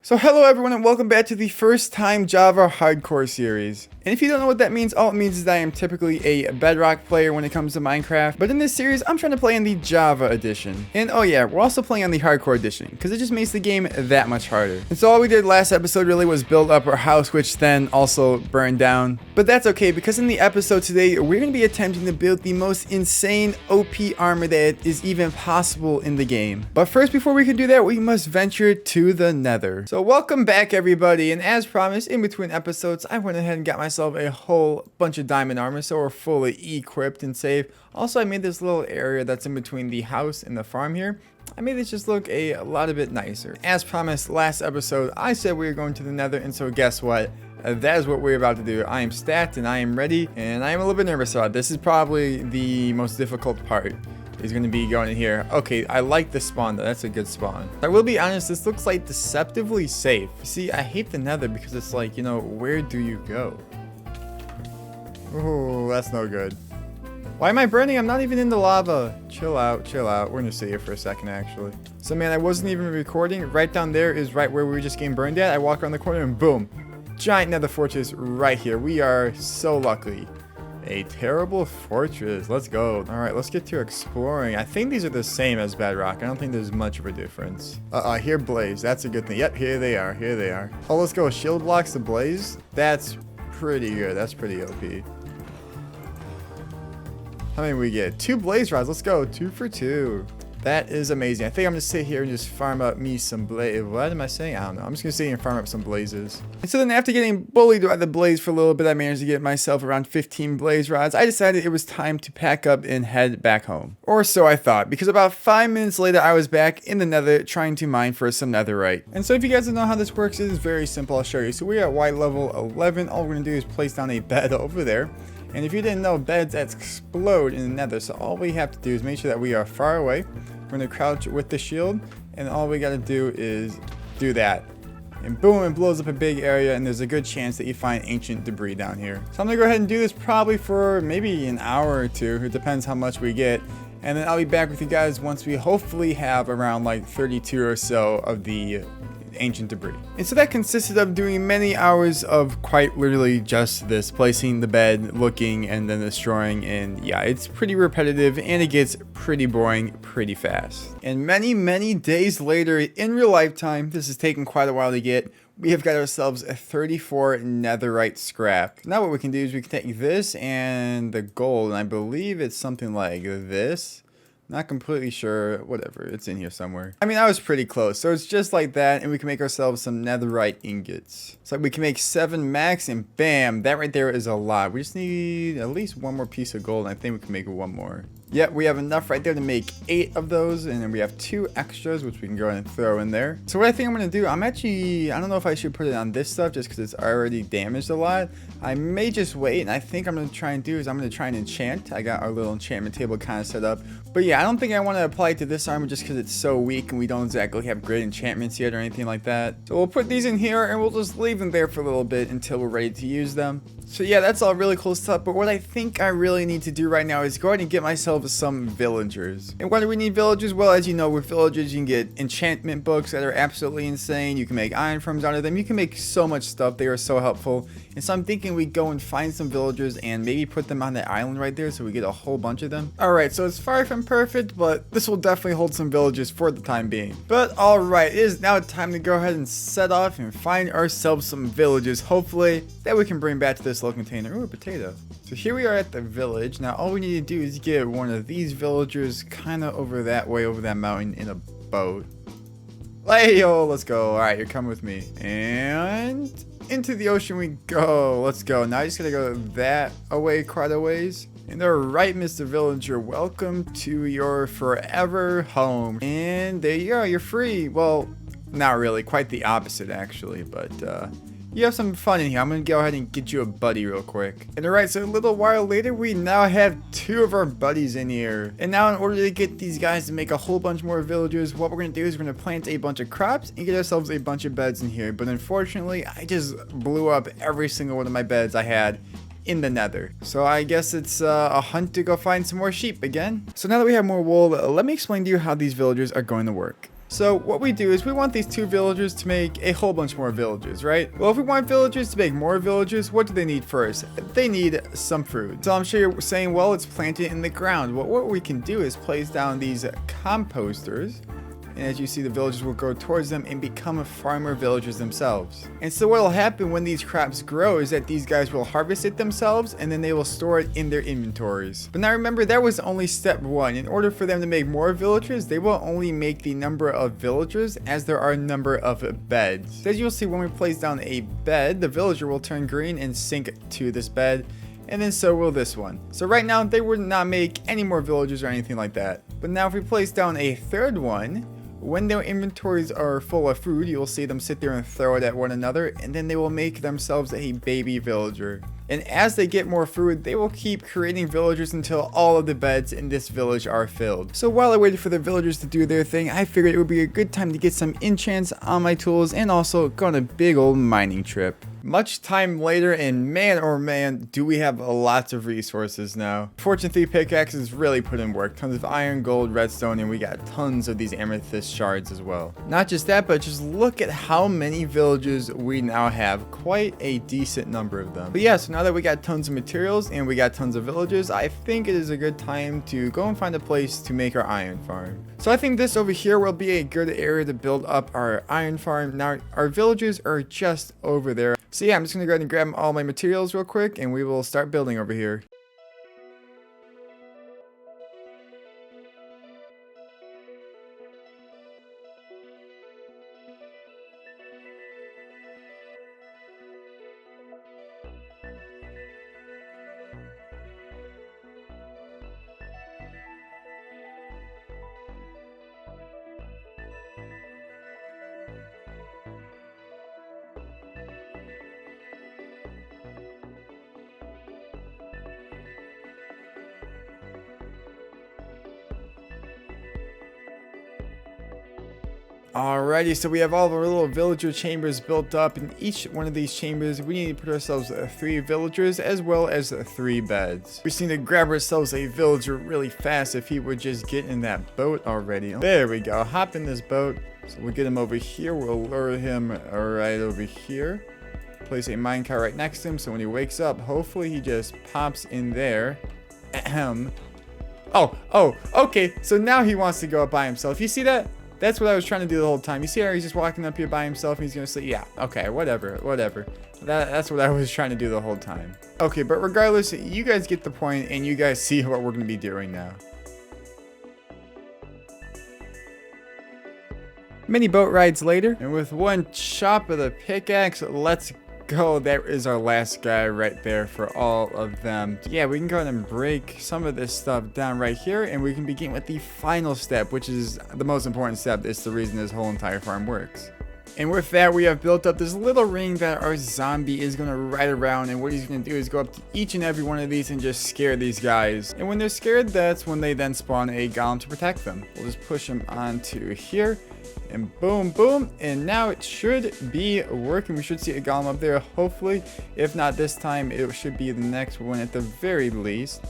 So hello everyone and welcome back to the first time Java hardcore series. And if you don't know what that means, all it means is that I am typically a Bedrock player when it comes to Minecraft. But in this series, I'm trying to play in the Java edition. And oh yeah, we're also playing on the hardcore edition, because it just makes the game that much harder. And so all we did last episode really was build up our house, which then also burned down. But that's okay, because in the episode today, we're going to be attempting to build the most insane OP armor that is even possible in the game. But first, before we can do that, we must venture to the Nether. So welcome back everybody, and as promised, in between episodes, I went ahead and got myself a whole bunch of diamond armor, so we're fully equipped and safe. Also, I made this little area that's in between the house and the farm here. I made this just look a lot of bit nicer. As promised last episode, I said we were going to the Nether, and so guess what? That is what we're about to do. I am stacked and I am ready, and I am a little bit nervous about it. This is probably the most difficult part. Is going to be going in here. Okay, I like the spawn though. That's a good spawn. I will be honest, this looks like deceptively safe. See, I hate the Nether because it's like, you know, where do you go? Oh, that's no good. Why am I burning? I'm not even in the lava. Chill out, chill out. We're gonna stay here for a second actually. So man, I wasn't even recording. Right down there is right where we were just getting burned at. I walk around the corner and boom. Giant Nether fortress right here. We are so lucky. A terrible fortress. Let's go. All right, let's get to exploring. I think these are the same as Bedrock. I don't think there's much of a difference. Here blaze. That's a good thing. Yep, here they are. Here they are. Oh, let's go. Shield blocks to blaze. That's pretty good. That's pretty OP. How many we get? 2 blaze rods. Let's go. 2 for 2. That is amazing. I think I'm gonna sit here and just farm up me some blaze. What am I saying? I don't know. I'm just gonna sit here and farm up some blazes. And so then after getting bullied by the blaze for a little bit, I managed to get myself around 15 blaze rods. I decided it was time to pack up and head back home. Or so I thought, because about 5 minutes later, I was back in the Nether trying to mine for some Netherite. And so if you guys don't know how this works, it is very simple. I'll show you. So we're at white level 11. All we're gonna do is place down a bed over there. And if you didn't know, beds explode in the Nether. So all we have to do is make sure that we are far away. We're going to crouch with the shield. And all we got to do is do that. And boom, it blows up a big area. And there's a good chance that you find ancient debris down here. So I'm going to go ahead and do this probably for maybe an hour or two. It depends how much we get. And then I'll be back with you guys once we hopefully have around like 32 or so of the ancient debris. And so that consisted of doing many hours of quite literally just this, placing the bed, looking, and then destroying. And yeah, it's pretty repetitive and it gets pretty boring pretty fast. And many days later in real life time, this has taken quite a while to get, we have got ourselves a 34 netherite scrap. Now what we can do is we can take this and the gold, and I believe it's something like this. Not completely sure, whatever, it's in here somewhere. I mean, I was pretty close, so it's just like that, and we can make ourselves some netherite ingots. So we can make 7 max, and bam, that right there is a lot. We just need at least 1 more piece of gold, and I think we can make 1 more. Yep, we have enough right there to make 8 of those, and then we have 2 extras, which we can go ahead and throw in there. So what I think I'm going to do, I don't know if I should put it on this stuff just because it's already damaged a lot. I may just wait, and I think I'm going to try and do is I'm going to try and enchant. I got our little enchantment table kind of set up. But yeah, I don't think I want to apply it to this armor just because it's so weak and we don't exactly have great enchantments yet or anything like that. So we'll put these in here and we'll just leave them there for a little bit until we're ready to use them. So yeah, that's all really cool stuff, but what I think I really need to do right now is go ahead and get myself some villagers. And why do we need villagers? Well, as you know, with villagers you can get enchantment books that are absolutely insane. You can make iron farms out of them. You can make so much stuff. They are so helpful. And so I'm thinking we go and find some villagers and maybe put them on that island right there so we get a whole bunch of them. Alright, so it's far from perfect, but this will definitely hold some villagers for the time being. But alright, it is now time to go ahead and set off and find ourselves some villagers, hopefully, that we can bring back to this little container. Ooh, a potato. So here we are at the village. Now all we need to do is get one of these villagers kind of over that way, over that mountain in a boat. Hey, yo, let's go. Alright, you're coming with me. And into the ocean we go. Let's go. Now I just gotta go that away quite a ways. And alright, Mr. Villager, welcome to your forever home. And there you are, you're free. Well, not really, quite the opposite actually, but you have some fun in here. I'm gonna go ahead and get you a buddy real quick. And alright, so a little while later, we now have 2 of our buddies in here. And now in order to get these guys to make a whole bunch more villagers, what we're gonna do is we're gonna plant a bunch of crops and get ourselves a bunch of beds in here. But unfortunately, I just blew up every single one of my beds I had in the Nether. So I guess it's a hunt to go find some more sheep again. So now that we have more wool, let me explain to you how these villagers are going to work. So what we do is we want these 2 villagers to make a whole bunch more villagers, right? Well, if we want villagers to make more villagers, what do they need first? They need some food. So I'm sure you're saying, well, it's planted in the ground. Well, what we can do is place down these composters. And as you see, the villagers will go towards them and become farmer villagers themselves. And so what will happen when these crops grow is that these guys will harvest it themselves and then they will store it in their inventories. But now remember, that was only step 1. In order for them to make more villagers, they will only make the number of villagers as there are a number of beds. As you'll see, when we place down a bed, the villager will turn green and sink to this bed. And then so will this one. So right now, they would not make any more villagers or anything like that. But now if we place down a third one, when their inventories are full of food, you'll see them sit there and throw it at one another, and then they will make themselves a baby villager. And as they get more food, they will keep creating villagers until all of the beds in this village are filled. So while I waited for the villagers to do their thing, I figured it would be a good time to get some enchants on my tools and also go on a big old mining trip. Much time later, and man oh man, do we have lots of resources now. Fortune 3 pickaxes really put in work. Tons of iron, gold, redstone, and we got tons of these amethyst shards as well. Not just that, but just look at how many villages we now have. Quite a decent number of them. But yeah, so now that we got tons of materials and we got tons of villages, I think it is a good time to go and find a place to make our iron farm. So I think this over here will be a good area to build up our iron farm. Now, our villages are just over there. So yeah, I'm just going to go ahead and grab all my materials real quick and we will start building over here. Alrighty, so we have all of our little villager chambers built up. In each one of these chambers, we need to put ourselves 3 villagers as well as 3 beds. We just need to grab ourselves a villager really fast if he would just get in that boat already. There we go, hop in this boat. So we'll get him over here, we'll lure him right over here. Place a minecart right next to him, so when he wakes up, hopefully he just pops in there. Ahem. Oh, okay, so now he wants to go up by himself. You see that? That's what I was trying to do the whole time. You see how he's just walking up here by himself and he's gonna say, yeah, okay, whatever. That's what I was trying to do the whole time. Okay, but regardless, you guys get the point and you guys see what we're gonna be doing now. Many boat rides later, and with one chop of the pickaxe, let's go. That is our last guy right there for all of them. Yeah, we can go ahead and break some of this stuff down right here, and we can begin with the final step, which is the most important step. It's the reason this whole entire farm works. And with that, we have built up this little ring that our zombie is going to ride around, and what he's going to do is go up to each and every one of these and just scare these guys. And when they're scared, that's when they then spawn a golem to protect them. We'll just push them onto here. And boom, boom, and now it should be working. We should see a golem up there, hopefully. If not this time, it should be the next one at the very least.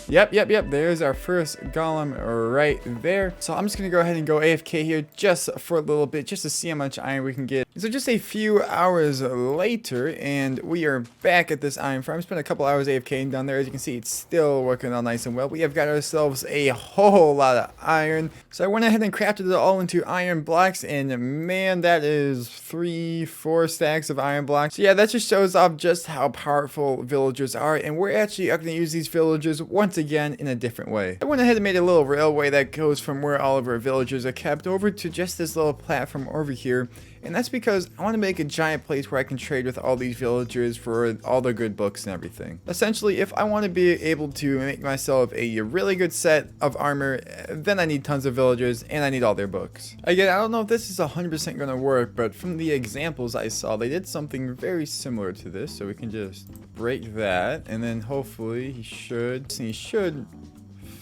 Yep, there's our first golem right there. So I'm just gonna go ahead and go AFK here just for a little bit, just to see how much iron we can get. So just a few hours later, and we are back at this iron farm. Spent a couple hours AFKing down there. As you can see, it's still working all nice and well. We have got ourselves a whole lot of iron. So I went ahead and crafted it all into iron blocks, and man, that is 3-4 stacks of iron blocks. So yeah, that just shows off just how powerful villagers are, and we're actually going to use these villagers once again in a different way. I went ahead and made a little railway that goes from where all of our villagers are kept over to just this little platform over here. And that's because I want to make a giant place where I can trade with all these villagers for all the good books and everything. Essentially, if I want to be able to make myself a really good set of armor, then I need tons of villagers and I need all their books. Again, I don't know if this is 100% going to work, but from the examples I saw, they did something very similar to this. So we can just break that, and then hopefully he should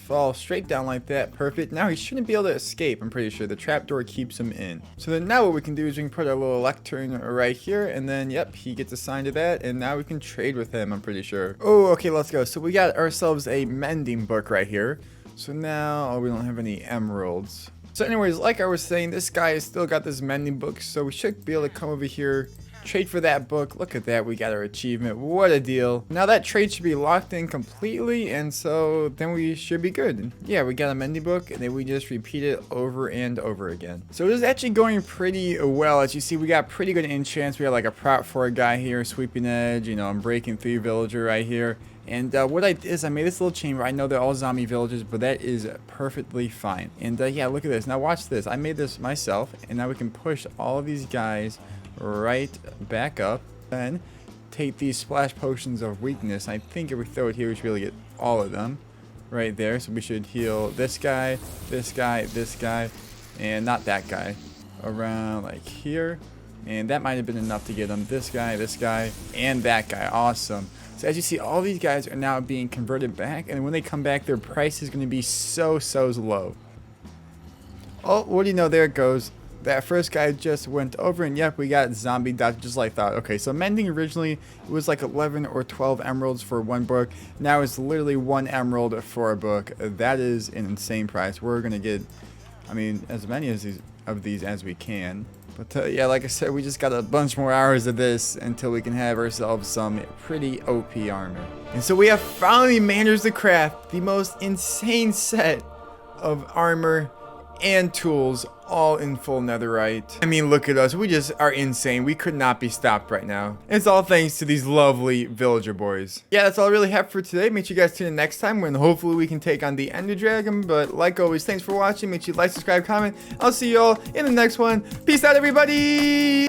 fall straight down like that. Perfect. Now he shouldn't be able to escape. I'm pretty sure the trapdoor keeps him in. So then now what we can do is we can put our little lectern right here, and then yep, he gets assigned to that, and now we can trade with him, I'm pretty sure. Oh, okay, let's go. So we got ourselves a mending book right here. So now we don't have any emeralds. So anyways, like I was saying, this guy has still got this mending book, so we should be able to come over here, trade for that book. Look at that, we got our achievement. What a deal. Now that trade should be locked in completely, and so then we should be good. Yeah, we got a mending book, and then we just repeat it over and over again. So it is actually going pretty well. As you see, we got pretty good enchants. We got like a prop 4 guy here, sweeping edge, you know, I'm breaking 3 villager right here. And what I did is I made this little chamber. I know they're all zombie villagers, but that is perfectly fine. And yeah, look at this. Now watch this. I made this myself, and now we can push all of these guys right back up. Then take these splash potions of weakness. I think if we throw it here, we should be able to get all of them right there. So we should heal this guy, this guy, this guy, and not that guy. Around like here. And that might have been enough to get them. This guy, and that guy. Awesome. So as you see, all these guys are now being converted back, and when they come back, their price is going to be so low. Oh, what do you know? There it goes. That first guy just went over, and yep, we got zombie dot just like that. Okay, so mending originally it was like 11 or 12 emeralds for 1 book. Now it's literally 1 emerald for a book. That is an insane price. We're gonna get, I mean, as many of these as we can. But yeah, like I said, we just got a bunch more hours of this until we can have ourselves some pretty OP armor. And so we have finally managed to craft the most insane set of armor and tools, all in full netherite. I mean, look at us. We just are insane. We could not be stopped right now. It's all thanks to these lovely villager boys. Yeah, that's all I really have for today. Make sure you guys tune in next time when hopefully we can take on the Ender Dragon. But like always, thanks for watching. Make sure you like, subscribe, comment. I'll see you all in the next one. Peace out, everybody!